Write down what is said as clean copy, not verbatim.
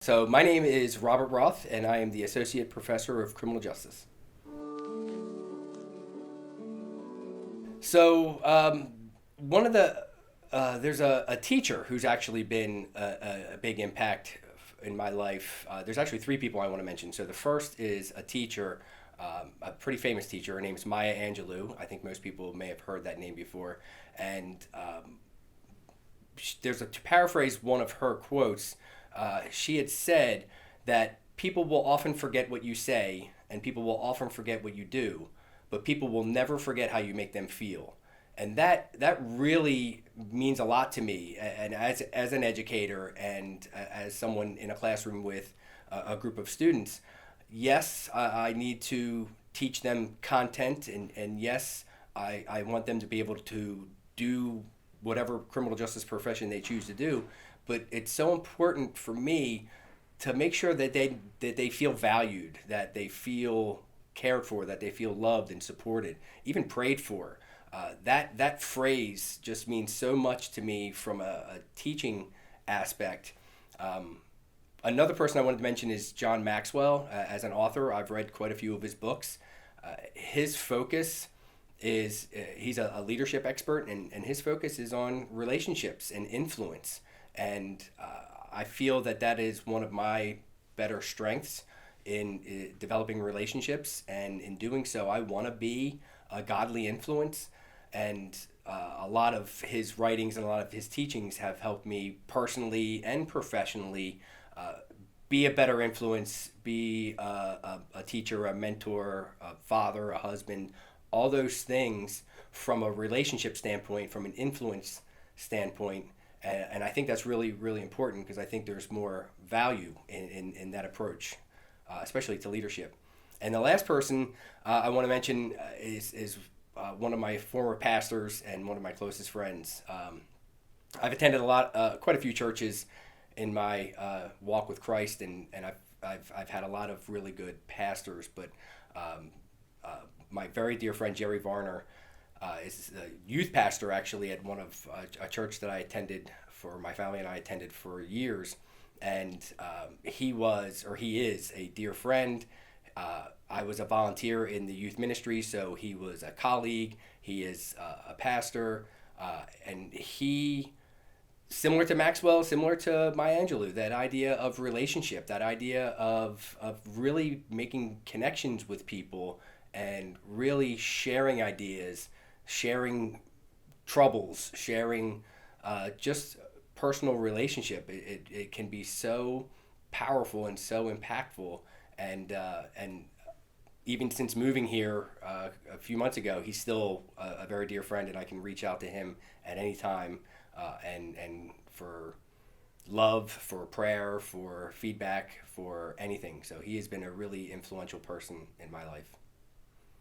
So my name is Robert Roth, and I am the Associate Professor of Criminal Justice. So one of the there's a teacher who's actually been a big impact in my life. There's actually three people I want to mention. So the first is a teacher, a pretty famous teacher. Her name is Maya Angelou. I think most people may have heard that name before. And to paraphrase one of her quotes, she had said that people will often forget what you say and people will often forget what you do, but people will never forget how you make them feel. And that really means a lot to me. And as an educator and as someone in a classroom with a group of students, yes, I need to teach them content, and yes, I want them to be able to do whatever criminal justice profession they choose to do. But it's so important for me to make sure that they feel valued, that they feel cared for, that they feel loved and supported, even prayed for. That phrase just means so much to me from a teaching aspect. Another person I wanted to mention is John Maxwell. As an author, I've read quite a few of his books. His focus is he's a leadership expert, and his focus is on relationships and influence. And I feel that is one of my better strengths in developing relationships. And in doing so, I want to be a godly influence. And a lot of his writings and a lot of his teachings have helped me personally and professionally be a better influence, be a teacher, a mentor, a father, a husband, all those things from a relationship standpoint, from an influence standpoint. And I think that's really, really important because I think there's more value in that approach, especially to leadership. And the last person I want to mention is one of my former pastors and one of my closest friends. I've attended quite a few churches in my walk with Christ, and I've had a lot of really good pastors. But my very dear friend Jerry Varner is the youth pastor actually at one of a church that I attended for my family and I attended for years, and he is a dear friend. I was a volunteer in the youth ministry, so he was a colleague. He is a pastor, and he, similar to Maxwell, similar to Maya Angelou, that idea of relationship, that idea of really making connections with people and really sharing ideas, sharing troubles, sharing just personal relationship. It can be so powerful and so impactful. And even since moving here a few months ago, he's still a very dear friend, and I can reach out to him at any time, and for love, for prayer, for feedback, for anything. So he has been a really influential person in my life.